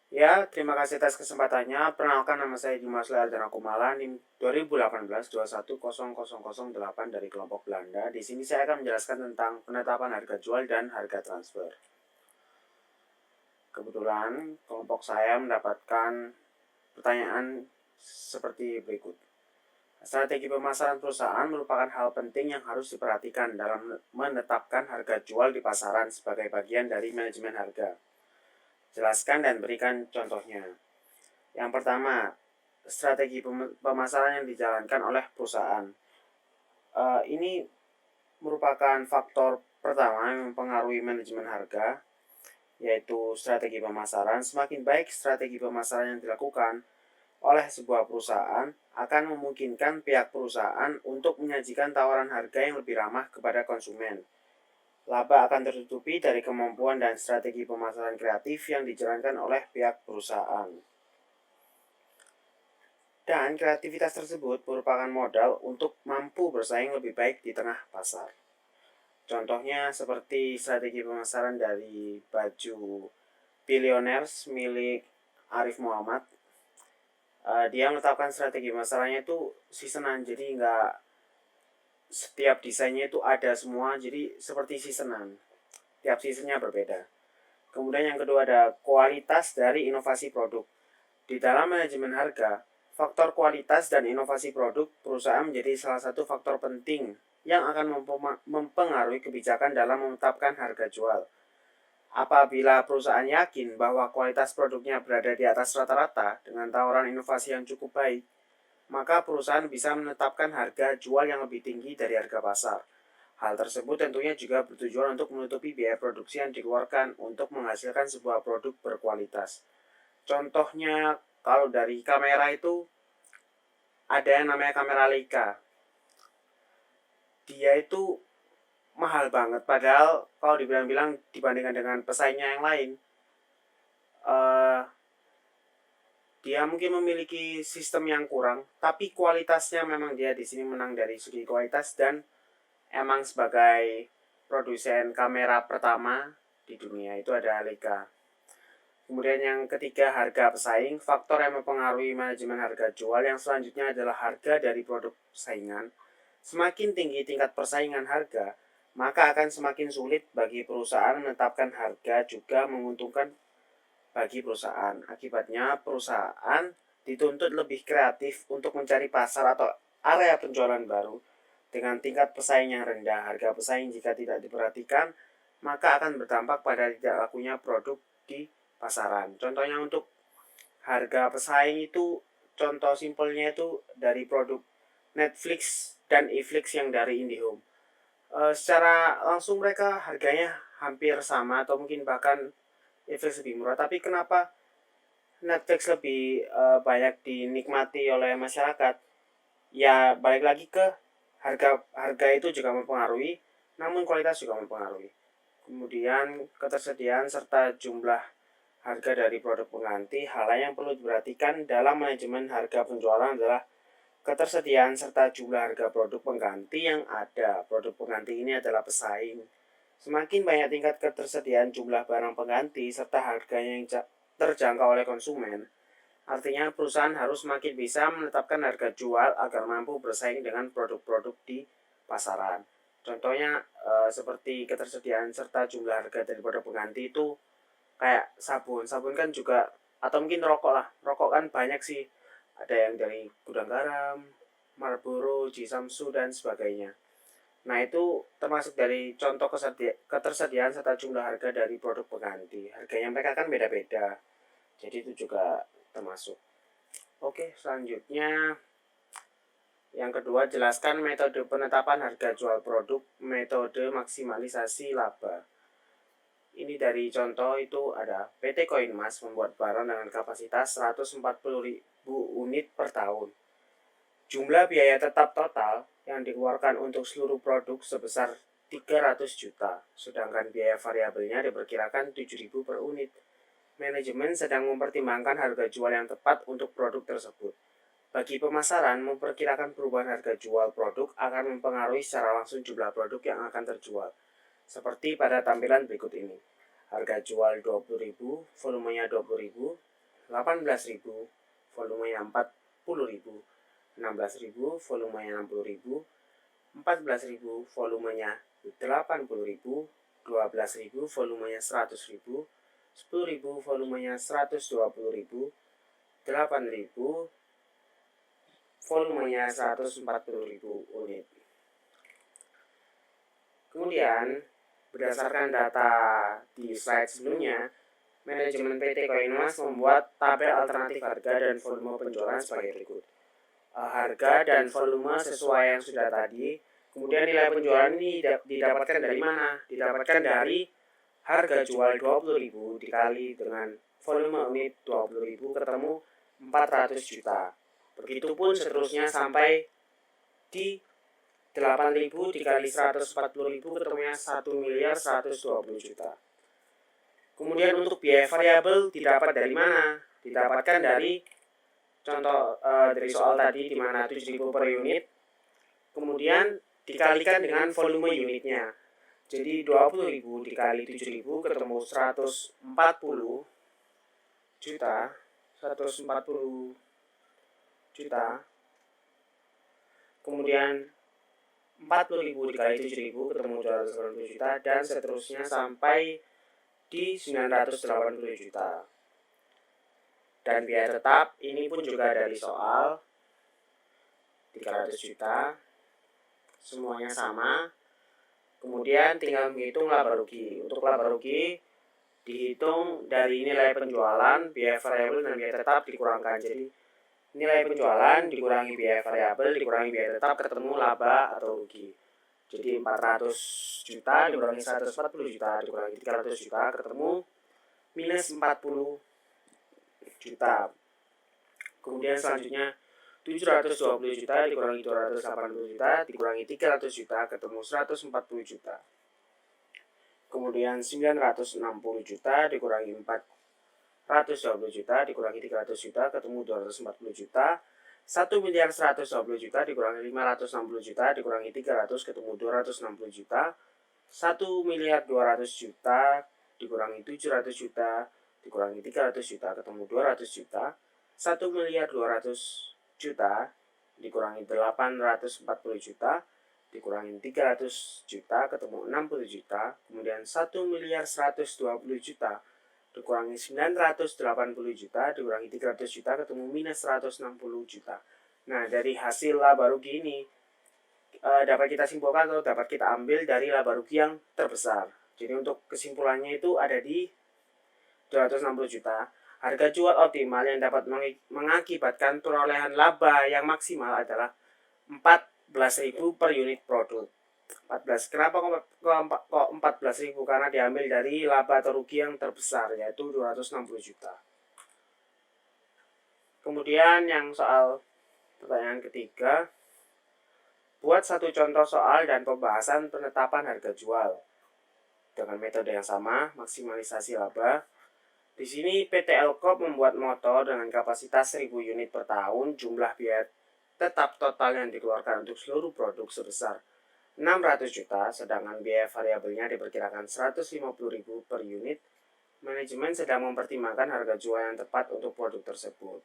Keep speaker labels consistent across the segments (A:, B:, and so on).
A: Ya, terima kasih atas kesempatannya. Perkenalkan, nama saya Dimas Lealdana Kumala, NIM 2018-210008 dari kelompok Belanda. Di sini saya akan menjelaskan tentang penetapan harga jual dan harga transfer. Kebetulan kelompok saya mendapatkan pertanyaan seperti berikut. Strategi pemasaran perusahaan merupakan hal penting yang harus diperhatikan dalam menetapkan harga jual di pasaran sebagai bagian dari manajemen harga. Jelaskan dan berikan contohnya. Yang pertama, strategi pemasaran yang dijalankan oleh perusahaan. Ini merupakan faktor pertama yang mempengaruhi manajemen harga, yaitu strategi pemasaran. Semakin baik strategi pemasaran yang dilakukan oleh sebuah perusahaan, akan memungkinkan pihak perusahaan untuk menyajikan tawaran harga yang lebih ramah kepada konsumen. Laba akan tertutupi dari kemampuan dan strategi pemasaran kreatif yang dijalankan oleh pihak perusahaan. Dan kreativitas tersebut merupakan modal untuk mampu bersaing lebih baik di tengah pasar. Contohnya seperti strategi pemasaran dari baju Billionaires milik Arif Muhammad. Dia menetapkan strategi pemasarannya itu seasonan, jadi nggak setiap desainnya itu ada semua, jadi seperti seasonan. Tiap seasonnya berbeda. Kemudian yang kedua ada kualitas dari inovasi produk. Di dalam manajemen harga, faktor kualitas dan inovasi produk perusahaan menjadi salah satu faktor penting yang akan mempengaruhi kebijakan dalam menetapkan harga jual. Apabila perusahaan yakin bahwa kualitas produknya berada di atas rata-rata dengan tawaran inovasi yang cukup baik, maka perusahaan bisa menetapkan harga jual yang lebih tinggi dari harga pasar. Hal tersebut tentunya juga bertujuan untuk menutupi biaya produksi yang dikeluarkan untuk menghasilkan sebuah produk berkualitas. Contohnya, kalau dari kamera itu ada yang namanya kamera Leica. Dia itu mahal banget, padahal kalau dibilang-bilang dibandingkan dengan pesaingnya yang lain, uh, dia mungkin memiliki sistem yang kurang, tapi kualitasnya memang dia di sini menang dari segi kualitas, dan emang sebagai produsen kamera pertama di dunia itu ada Leica. Kemudian yang ketiga, harga pesaing. Faktor yang mempengaruhi manajemen harga jual yang selanjutnya adalah harga dari produk saingan. Semakin tinggi tingkat persaingan harga, maka akan semakin sulit bagi perusahaan menetapkan harga, juga menguntungkan bagi perusahaan. Akibatnya, perusahaan dituntut lebih kreatif untuk mencari pasar atau area penjualan baru. Dengan tingkat pesaing yang rendah, harga pesaing jika tidak diperhatikan, maka akan berdampak pada tidak lakunya produk di pasaran. Contohnya untuk harga pesaing itu, contoh simpelnya itu dari produk Netflix dan Netflix yang dari IndiHome. Secara langsung mereka harganya hampir sama atau mungkin bahkan Netflix lebih murah. Tapi kenapa Netflix lebih banyak dinikmati oleh masyarakat? Ya balik lagi ke harga itu juga mempengaruhi, namun kualitas juga mempengaruhi. Kemudian ketersediaan serta jumlah harga dari produk pengganti. Hal lain yang perlu diperhatikan dalam manajemen harga penjualan adalah ketersediaan serta jumlah harga produk pengganti yang ada. Produk pengganti ini adalah pesaing. Semakin banyak tingkat ketersediaan jumlah barang pengganti serta harganya yang terjangkau oleh konsumen, artinya perusahaan harus semakin bisa menetapkan harga jual agar mampu bersaing dengan produk-produk di pasaran. Contohnya seperti ketersediaan serta jumlah harga dari produk pengganti itu kayak sabun. Sabun kan juga, atau mungkin rokok lah. Rokok kan banyak sih. Ada yang dari Gudang Garam, Marlboro, Jisamsu, dan sebagainya. Nah, itu termasuk dari contoh ketersediaan serta jumlah harga dari produk pengganti. Harganya mereka kan beda-beda. Jadi itu juga termasuk. Oke, selanjutnya yang kedua, jelaskan metode penetapan harga jual produk, metode maksimalisasi laba. Ini dari contoh itu ada PT Koinmas membuat barang dengan kapasitas 140.000 unit per tahun. Jumlah biaya tetap total yang dikeluarkan untuk seluruh produk sebesar 300 juta, sedangkan biaya variabelnya diperkirakan 7.000 per unit. Manajemen sedang mempertimbangkan harga jual yang tepat untuk produk tersebut. Bagi pemasaran, memperkirakan perubahan harga jual produk akan mempengaruhi secara langsung jumlah produk yang akan terjual. Seperti pada tampilan berikut ini. Harga jual 20.000, volumenya 20.000, 18.000, volumenya 40.000, 16.000, volumenya 60.000, 14.000, volumenya 80.000, 12.000, volumenya 100.000, 10.000, volumenya 120.000, 8.000, volumenya 140.000 unit. Kemudian, berdasarkan data di slide sebelumnya, manajemen PT Koinmas membuat tabel alternatif harga dan volume penjualan sebagai berikut. Harga dan volume sesuai yang sudah tadi. Kemudian nilai penjualan ini didapatkan dari mana? Didapatkan dari harga jual 20.000 dikali dengan volume unit 20.000 ketemu 400 juta. Begitupun seterusnya sampai di 8.000 dikali 140.000 ketemunya 1.120 juta. Kemudian untuk biaya variabel didapat dari mana? Didapatkan dari contoh dari soal tadi di mana 7.000 per unit. Kemudian dikalikan dengan volume unitnya. Jadi 20.000 dikali 7.000 ketemu 140 juta. 140 juta. Kemudian 40.000 dikali 7.000 ketemu 280 juta dan seterusnya sampai di 980 juta. Dan biaya tetap ini pun juga dari soal 300 juta. Semuanya sama. Kemudian tinggal menghitung laba rugi. Untuk laba rugi dihitung dari nilai penjualan, biaya variabel dan biaya tetap dikurangkan. Jadi nilai penjualan dikurangi biaya variabel dikurangi biaya tetap ketemu laba atau rugi. Jadi 400 juta dikurangi 140 juta dikurangi 300 juta ketemu minus 40 juta. Kemudian selanjutnya 720 juta dikurangi 280 juta dikurangi 300 juta ketemu 140 juta. Kemudian 960 juta dikurangi 420 juta dikurangi 300 juta ketemu 240 juta. 1.120 juta dikurangi 560 juta dikurangi 300 ketemu 260 juta. 1.200 juta dikurangi 700 juta dikurangi 300 juta ketemu 200 juta. 1.200 juta dikurangi 840 juta dikurangi 300 juta ketemu 60 juta. Kemudian 1.120 juta dikurangi 980 juta dikurangi 300 juta ketemu minus 160 juta. Nah, dari hasil laba rugi ini dapat kita simpulkan atau dapat kita ambil dari laba rugi yang terbesar. Jadi untuk kesimpulannya itu ada di 260 juta. Harga jual optimal yang dapat mengakibatkan perolehan laba yang maksimal adalah 14.000 per unit produk. 14. Kenapa kok 14.000? Karena diambil dari laba atau rugi yang terbesar, yaitu 260 juta. Kemudian yang soal pertanyaan ketiga, buat satu contoh soal dan pembahasan penetapan harga jual dengan metode yang sama, maksimalisasi laba. Di sini PT Elcorp membuat motor dengan kapasitas 1.000 unit per tahun. Jumlah biaya tetap total yang dikeluarkan untuk seluruh produk sebesar 600 juta, sedangkan biaya variabelnya diperkirakan 150.000 per unit. Manajemen sedang mempertimbangkan harga jual yang tepat untuk produk tersebut.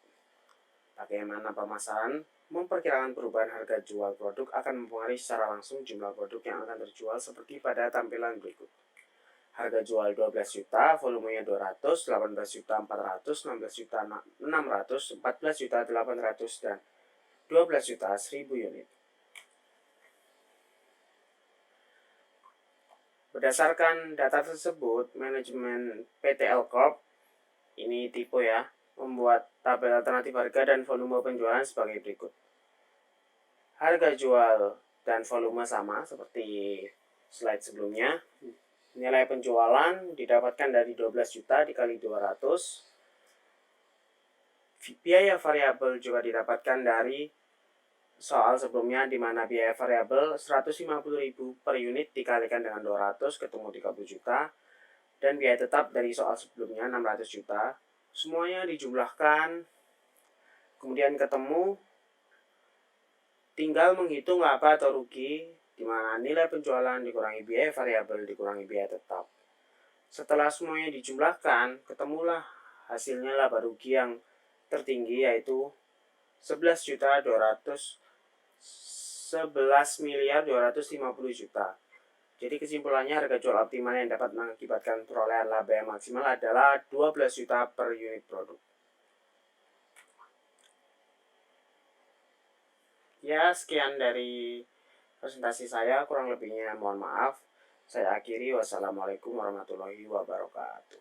A: Bagaimana pemasaran? Memperkirakan perubahan harga jual produk akan mempengaruhi secara langsung jumlah produk yang akan terjual seperti pada tampilan berikut. Harga jual 12 juta, volumenya 200, 18 juta 400, 16 juta 600, 14 juta 800, dan 12 juta 1000 unit. Berdasarkan data tersebut, manajemen PT Elcorp, ini tipe ya, membuat tabel alternatif harga dan volume penjualan sebagai berikut. Harga jual dan volume sama seperti slide sebelumnya. Nilai penjualan didapatkan dari 12 juta dikali 200. Biaya variabel juga didapatkan dari soal sebelumnya di mana biaya variabel 150.000 per unit dikalikan dengan 200 ketemu 30 juta. Dan biaya tetap dari soal sebelumnya 600 juta. Semuanya dijumlahkan, kemudian ketemu, tinggal menghitung laba atau rugi, di mana nilai penjualan dikurangi biaya variabel dikurangi biaya tetap. Setelah semuanya dijumlahkan, ketemulah hasilnya laba rugi yang tertinggi, yaitu 11.250.000.000. Jadi kesimpulannya, harga jual optimal yang dapat mengakibatkan perolehan laba yang maksimal adalah 12 juta per unit produk. Ya, sekian dari presentasi saya, kurang lebihnya mohon maaf. Saya akhiri, wassalamualaikum warahmatullahi wabarakatuh.